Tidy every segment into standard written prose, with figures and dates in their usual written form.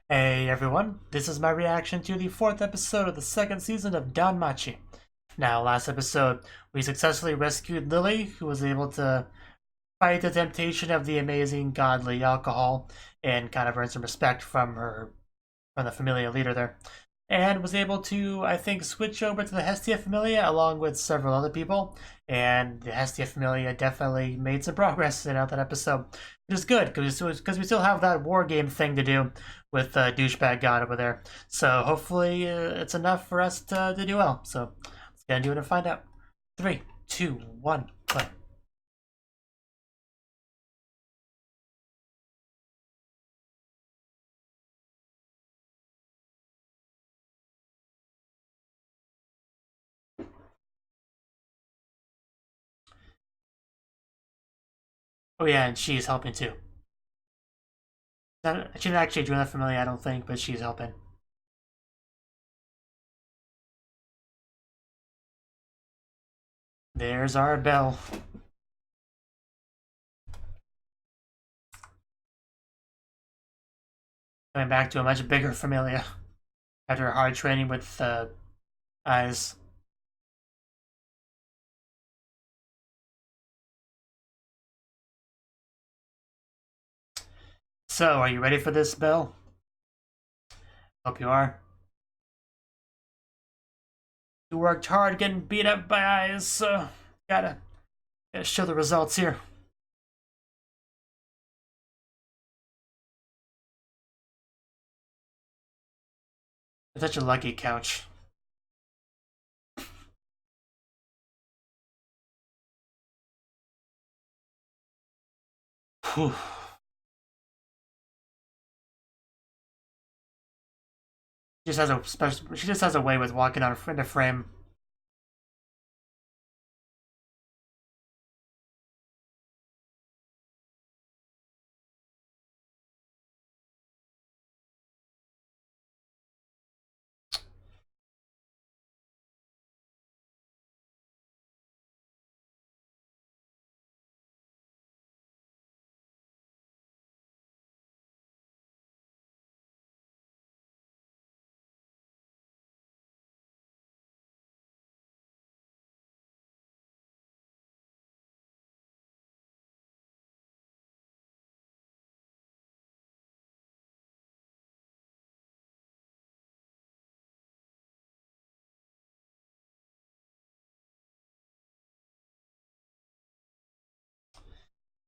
Hey everyone, this is my reaction to the 4th episode of the 2nd season of DanMachi. Now, last episode, we successfully rescued Lily, who was able to fight the temptation of the amazing godly alcohol and kind of earn some respect from the familia leader there. And was able to, I think, switch over to the Hestia Familia along with several other people. And the Hestia Familia definitely made some progress in that episode, which is good because we still have that war game thing to do with douchebag god over there. So hopefully it's enough for us to do well. So let's get into it and find out. 3, 2, 1, play. Oh yeah, and she's helping too. She didn't actually join the familia, I don't think, but she's helping. There's our bell. Coming back to a much bigger familia after hard training with eyes. So, are you ready for this, Bill? Hope you are. You worked hard getting beat up by eyes, so gotta show the results here. It's such a lucky couch. Whew. She just has a way with walking out in a frame.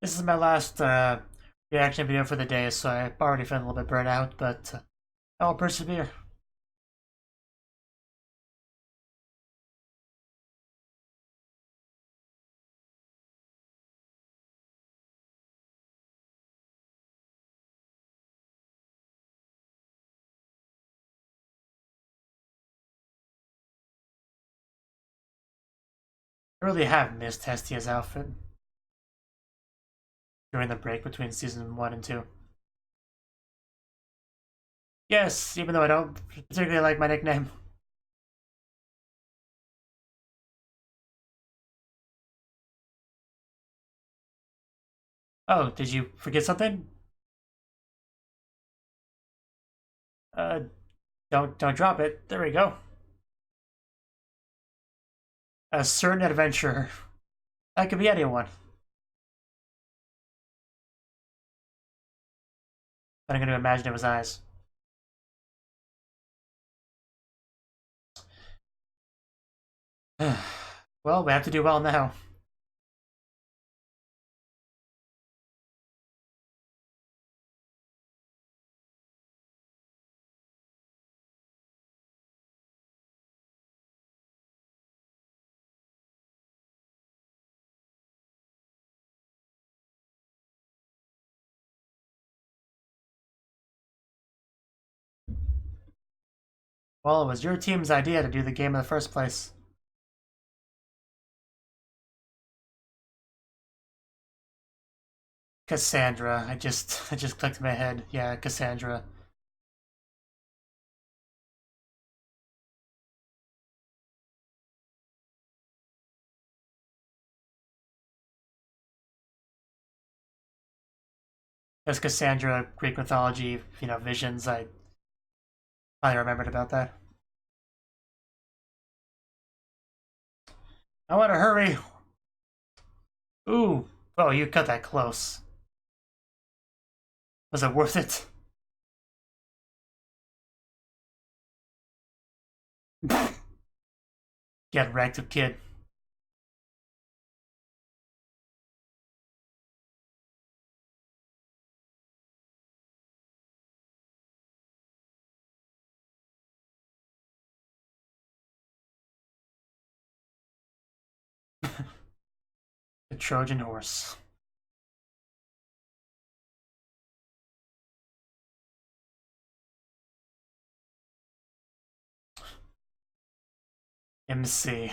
This is my last reaction video for the day, so I'm already feeling a little bit burnt out, but I'll persevere. I really have missed Hestia's outfit during the break between season 1 and 2. Yes, even though I don't particularly like my nickname. Oh, did you forget something? Uh, don't drop it. There we go. A certain adventurer. That could be anyone. But I'm going to imagine it was eyes. Well, we have to do well now. Well, it was your team's idea to do the game in the first place. Cassandra. I just clicked in my head. Yeah, Cassandra. As Cassandra, Greek mythology, visions. I I remembered about that. I want to hurry. Ooh. Oh, you cut that close. Was it worth it? Get wrecked, kid. The Trojan horse. MC.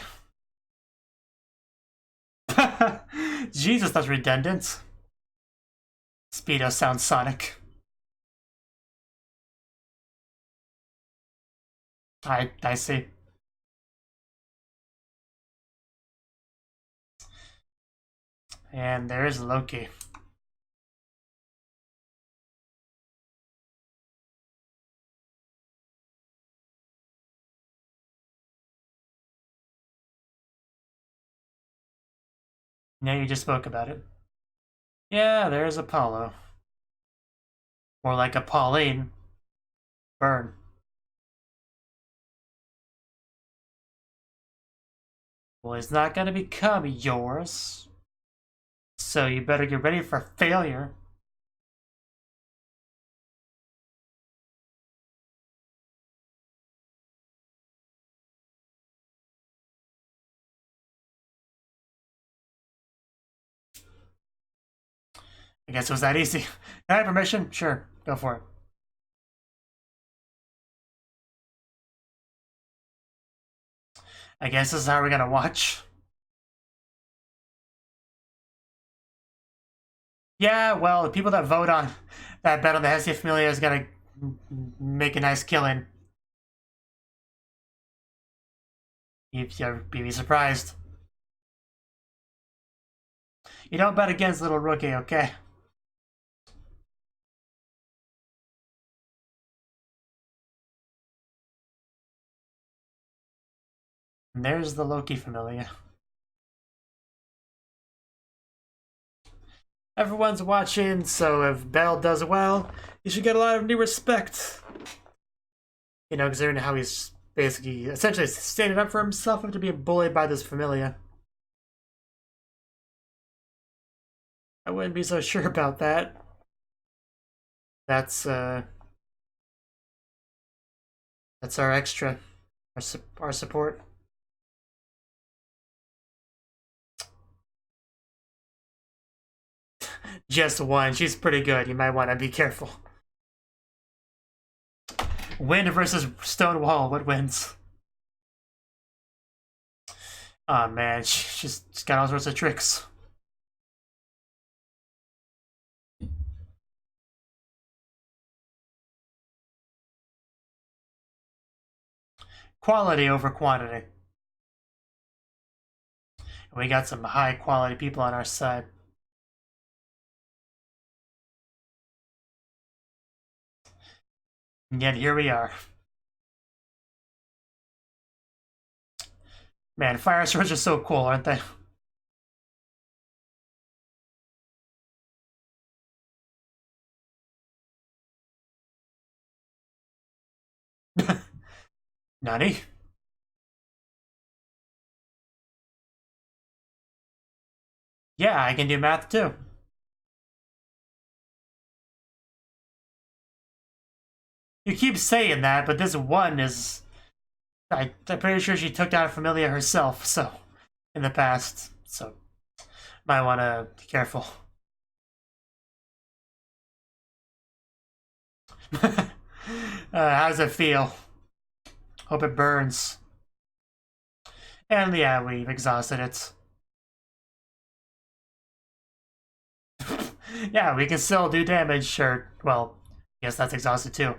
Jesus, that's redundant. Speedo sounds Sonic. I see. And there's Loki. Now you just spoke about it. Yeah, there's Apollo. More like a Pauline. Burn. Well, he's not gonna become yours. So you better get ready for failure. I guess it was that easy. I have permission? Sure, go for it. I guess this is how we're gonna watch. Yeah, well, the people that vote on that bet on the Hestia Familia is gonna make a nice killing. You'd be surprised. You don't bet against little rookie, okay? And there's the Loki Familia. Everyone's watching, so if Bell does well, he should get a lot of new respect. You know, considering how he's basically, essentially standing up for himself after being bullied by this Familia. I wouldn't be so sure about that. That's our extra, our support. Just one. She's pretty good. You might want to be careful. Wind versus stone wall. What wins? Oh man, she's got all sorts of tricks. Quality over quantity. We got some high quality people on our side. And yet here we are. Man, fire swords are so cool, aren't they? Nani? Yeah, I can do math too. You keep saying that, but this one is... I'm pretty sure she took down a Familia herself, so... in the past, so... might want to be careful. How does it feel? Hope it burns. And yeah, we've exhausted it. Yeah, we can still do damage, sure. Well, I guess that's exhausted too.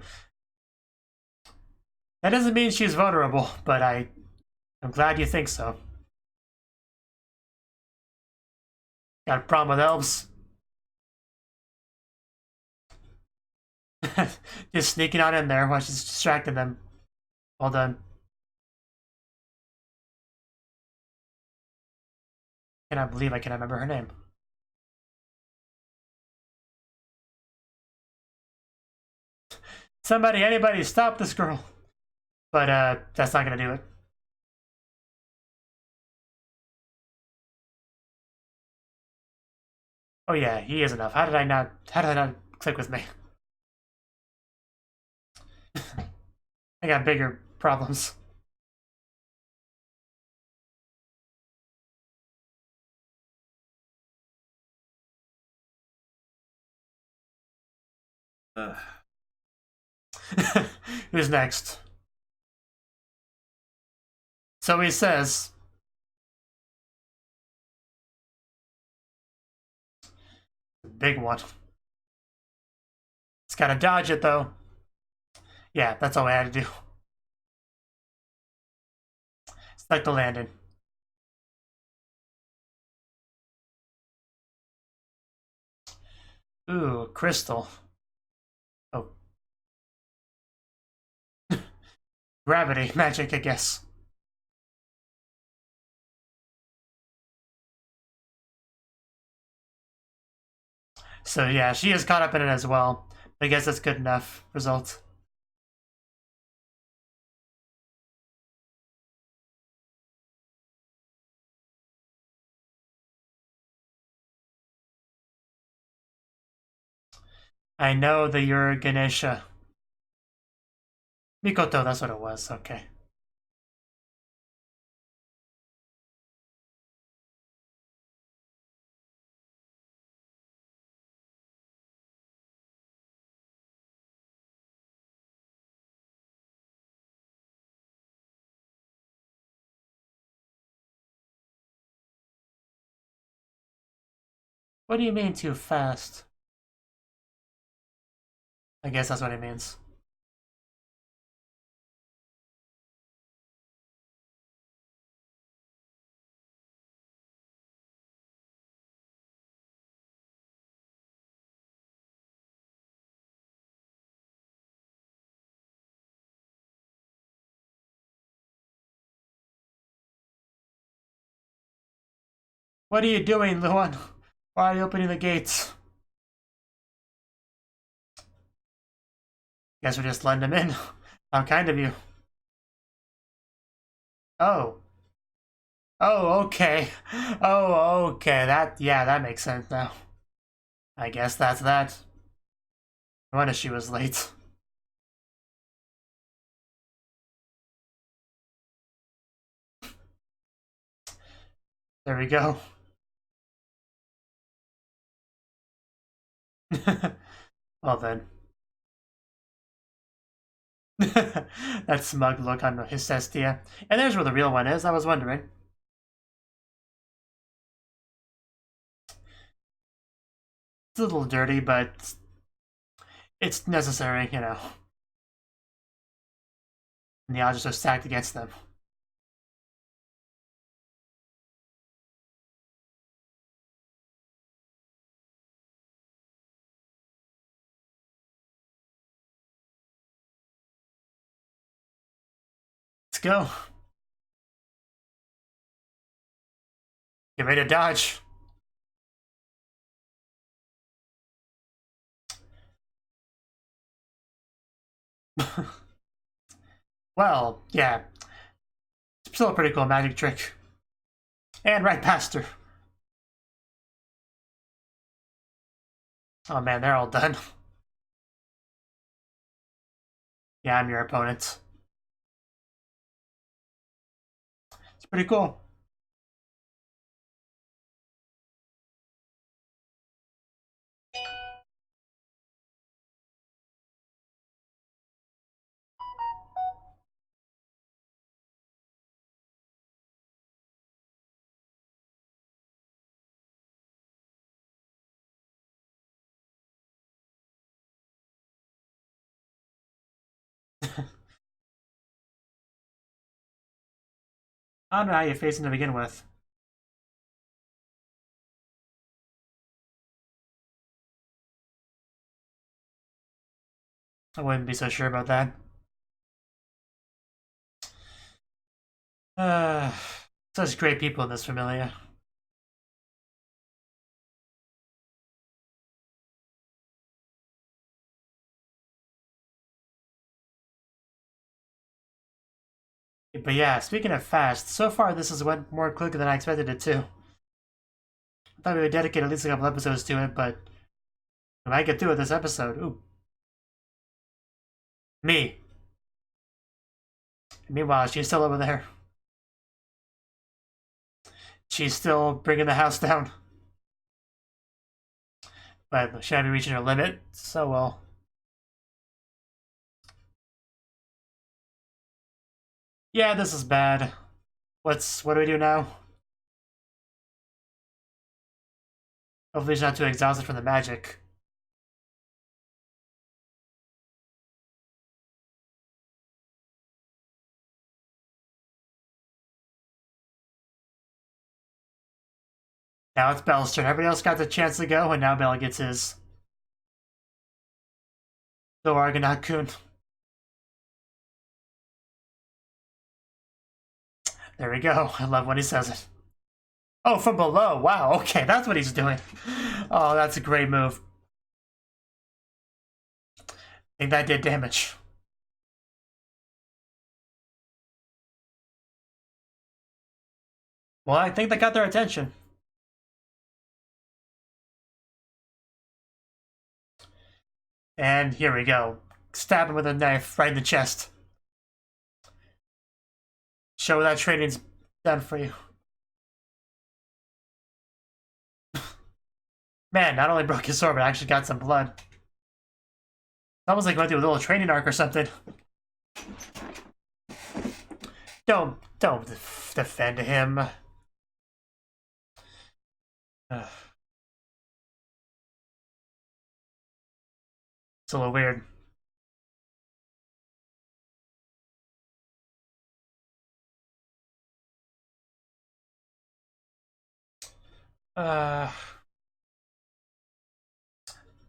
That doesn't mean she's vulnerable, but I'm glad you think so. Got a problem with elves? Just sneaking on in there while she's distracting them. Well done. Cannot believe I cannot remember her name. Somebody, anybody, stop this girl. But that's not gonna do it. Oh yeah, he is enough. How did I not click with me? I got bigger problems. Who's next? So he says, big one. It's gotta dodge it though. Yeah, that's all I had to do. It's like the landing. Ooh, crystal. Oh. Gravity magic, I guess. So yeah, she is caught up in it as well. I guess that's good enough result. I know that you're Ganesha. Mikoto, that's what it was, okay. What do you mean too fast? I guess that's what it means. What are you doing, Luan? Why are you opening the gates? Guess we're just letting him in. How kind of you. Oh. Oh, okay. Oh, okay. That makes sense now. I guess that's that. No wonder she was late. There we go. Well then. That smug look on his Hestia. And there's where the real one is, I was wondering. It's a little dirty, but it's necessary, you know. And the odds are so stacked against them. Let's go. Get ready to dodge. Well, yeah. It's still a pretty cool magic trick. And right past her. Oh man, they're all done. Yeah, I'm your opponent. It's pretty cool. I don't know how you're facing to begin with. I wouldn't be so sure about that. Such great people in this familia. But yeah, speaking of fast, so far this has went more quickly than I expected it to. I thought we would dedicate at least a couple episodes to it, but we might get through with this episode. Ooh. Me. Meanwhile, she's still over there. She's still bringing the house down. But should I be reaching her limit? So well. Yeah, this is bad. What do we do now? Hopefully she's not too exhausted from the magic. Now it's Belle's turn. Everybody else got the chance to go, and now Belle gets his. The Argonaut-kun. There we go. I love when he says it. Oh, from below. Wow, okay, that's what he's doing. Oh, that's a great move. I think that did damage. Well, I think that got their attention. And here we go. Stab him with a knife right in the chest. Show that training's done for you. Man, not only broke his sword, but actually got some blood. It's almost like going through a little training arc or something. Don't defend him. It's a little weird.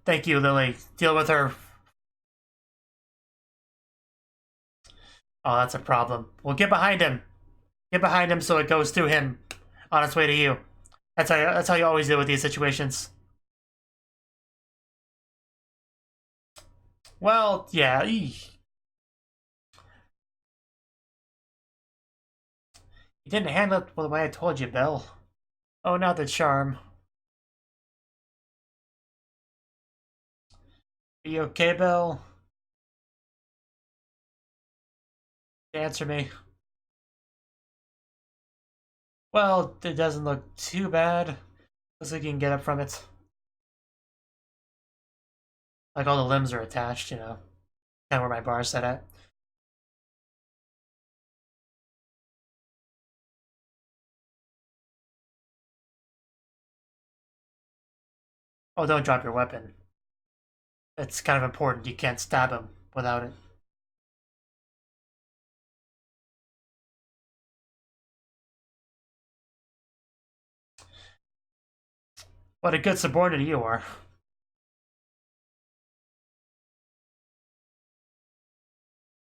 Thank you, Lily. Deal with her. Oh, that's a problem. Well, get behind him. Get behind him so it goes through him on its way to you. That's how you always deal with these situations. Well, yeah. You didn't handle it the way I told you, Belle. Oh, not the charm. Are you okay, Belle? Answer me. Well, it doesn't look too bad. Looks like you can get up from it. Like all the limbs are attached, you know. Kind of where my bar's set at. Oh, don't drop your weapon. It's kind of important. You can't stab him without it. What a good subordinate you are.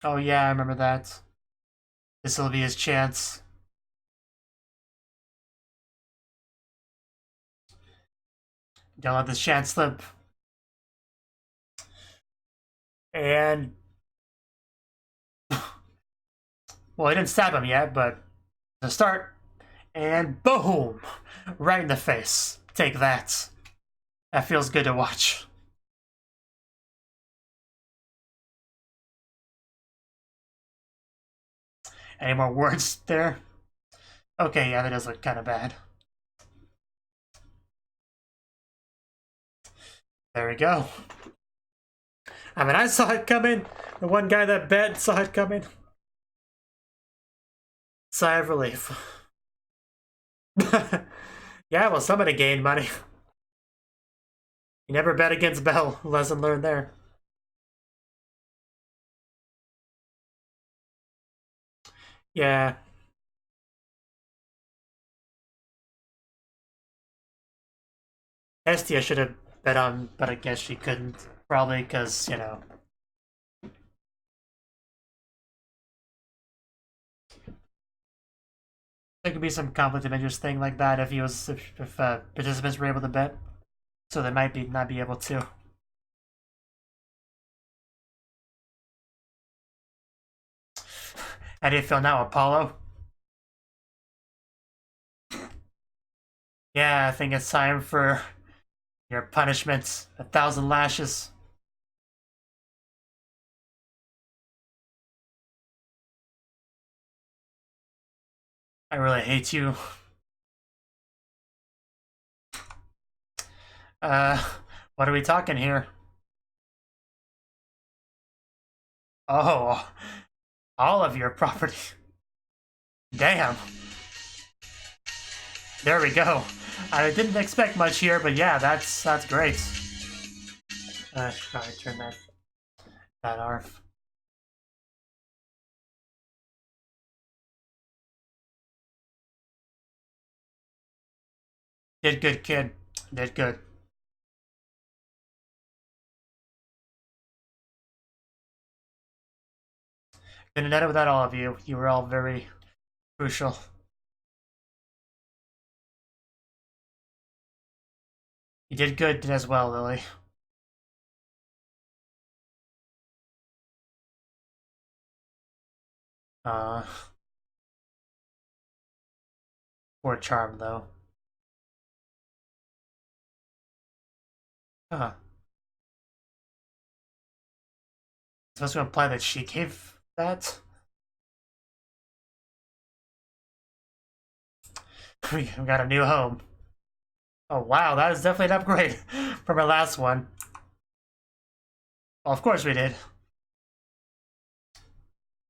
Oh yeah, I remember that. This'll be his chance. Don't let this chance slip. And... well, I didn't stab him yet, but... to start. And boom! Right in the face. Take that. That feels good to watch. Any more words there? Okay, yeah, that does look kind of bad. There we go. I mean, I saw it coming. The one guy that bet saw it coming. Sigh of relief. Yeah, well, somebody gained money. You never bet against Belle. Lesson learned there. Yeah. Estia should have bet on, but I guess she couldn't. Probably because, you know, there could be some conflict of interest thing like that if participants were able to bet, so they might not be able to. How do you feel now, Apollo? Yeah, I think it's time for your punishment. 1,000 lashes. I really hate you. What are we talking here? Oh, all of your property. Damn. There we go. I didn't expect much here, but yeah, that's great. I should probably turn that off. Did good, kid. Did good. Couldn't have done it without all of you. You were all very crucial. You did good as well, Lily. Poor Charm, though. Huh. Supposed to imply that she gave that? We got a new home. Oh wow, that is definitely an upgrade from our last one. Well, of course we did.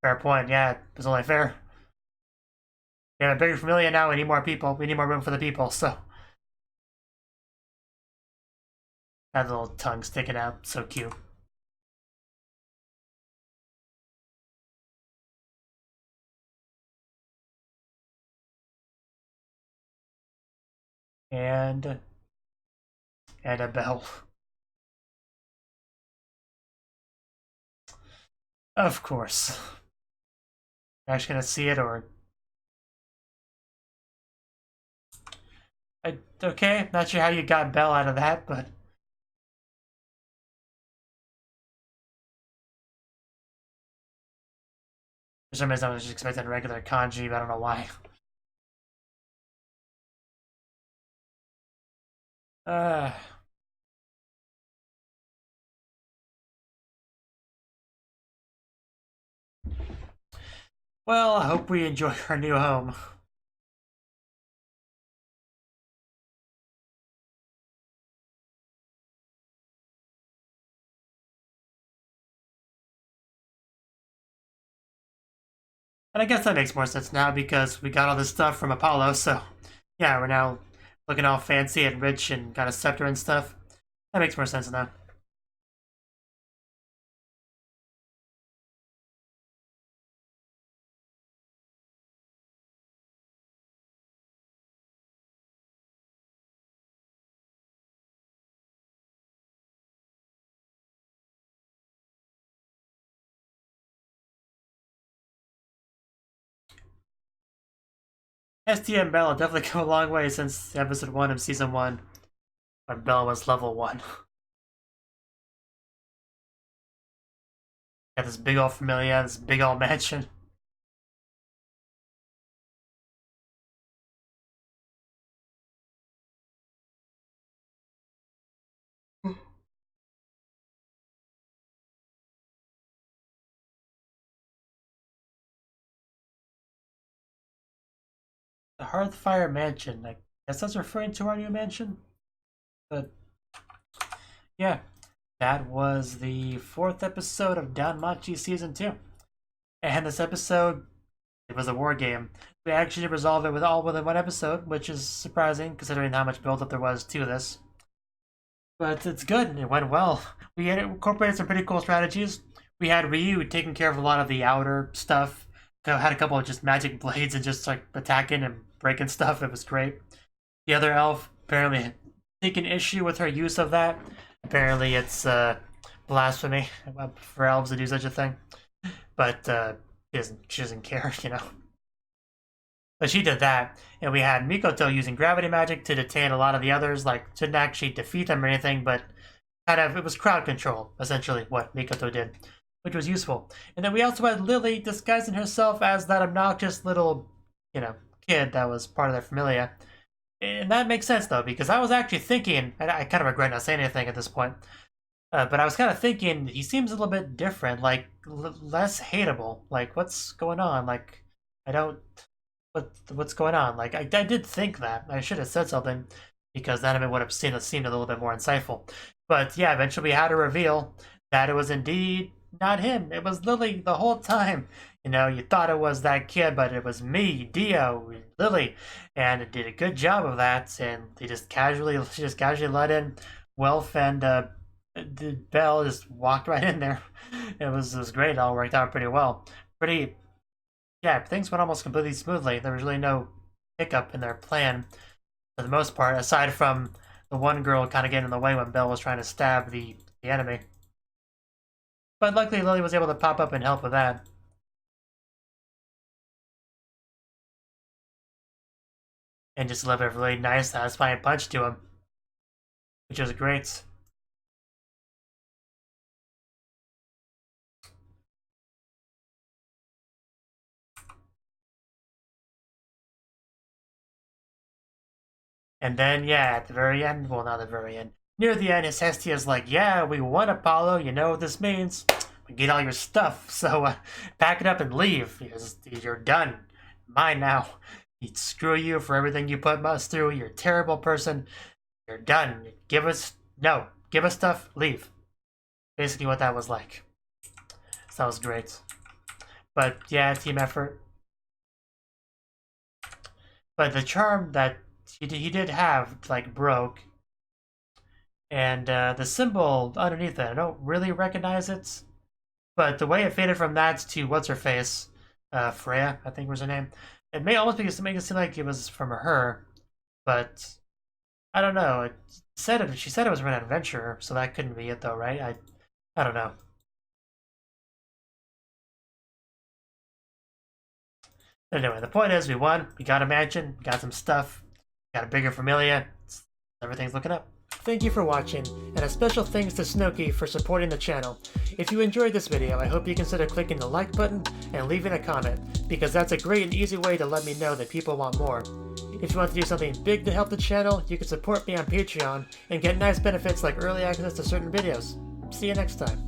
Fair point, yeah, it's only fair. We have a bigger familia now, we need more people. We need more room for the people, so. That little tongue sticking out, so cute. And a bell. Of course. Actually gonna see it, or okay, not sure how you got Bell out of that, but for some reason I was just expecting regular kanji, but I don't know why. Well, I hope we enjoy our new home. And I guess that makes more sense now because we got all this stuff from Apollo, so yeah, we're now looking all fancy and rich and got a scepter and stuff. That makes more sense now. ST and Bella definitely come a long way since episode 1 of season 1, when Bella was level 1. Got this big old familia, this big old mansion. The Hearthfire Mansion. I guess that's referring to our new mansion. But yeah, that was the 4th episode of DanMachi Season 2. And this episode, it was a war game. We actually resolved it all within one episode, which is surprising considering how much build-up there was to this. But it's good. It went well. We had incorporated some pretty cool strategies. We had Ryu taking care of a lot of the outer stuff. Had a couple of just magic blades and just like attacking and breaking stuff. It was great. The other elf apparently taking issue with her use of that. Apparently it's blasphemy for elves to do such a thing. But she doesn't care, you know. But she did that, and we had Mikoto using gravity magic to detain a lot of the others. Like, didn't actually defeat them or anything, but kind of, it was crowd control, essentially, what Mikoto did, which was useful. And then we also had Lily disguising herself as that obnoxious little, kid that was part of their familia. And that makes sense, though, because I was actually thinking, and I kind of regret not saying anything at this point, but I was kind of thinking, he seems a little bit different, like, less hateable. Like, what's going on? Like, I don't... What's going on? Like, I did think that. I should have said something, because then it would have seemed a little bit more insightful. But yeah, eventually we had a reveal that it was indeed not him. It was Lily the whole time. You thought it was that kid, but it was me, Dio, Lily, and it did a good job of that. And she just casually let in Wilf, and the Belle just walked right in there. It was great. It all worked out pretty well. Yeah, things went almost completely smoothly. There was really no hiccup in their plan, for the most part, aside from the one girl kind of getting in the way when Belle was trying to stab the enemy. But luckily, Lily was able to pop up and help with that. And just delivered a really nice, satisfying punch to him, which was great. And then, yeah, at the very end, well, not the very end, near the end, his Hestia's like, yeah, we won, Apollo, you know what this means. Get all your stuff, so pack it up and leave. You're done. Mine now. Screw you for everything you put us through. You're a terrible person. You're done. Give us stuff, leave. Basically what that was like. So that was great. But yeah, team effort. But the charm that he did have, like, broke. And the symbol underneath it, I don't really recognize it. But the way it faded from that to what's-her-face, Freya, I think was her name, it may almost make it seem like it was from her, but I don't know. She said it was from an adventure, so that couldn't be it, though, right? I don't know. Anyway, the point is, we won. We got a mansion. We got some stuff. Got a bigger familia. Everything's looking up. Thank you for watching, and a special thanks to Cnouki for supporting the channel. If you enjoyed this video, I hope you consider clicking the like button and leaving a comment, because that's a great and easy way to let me know that people want more. If you want to do something big to help the channel, you can support me on Patreon and get nice benefits like early access to certain videos. See you next time.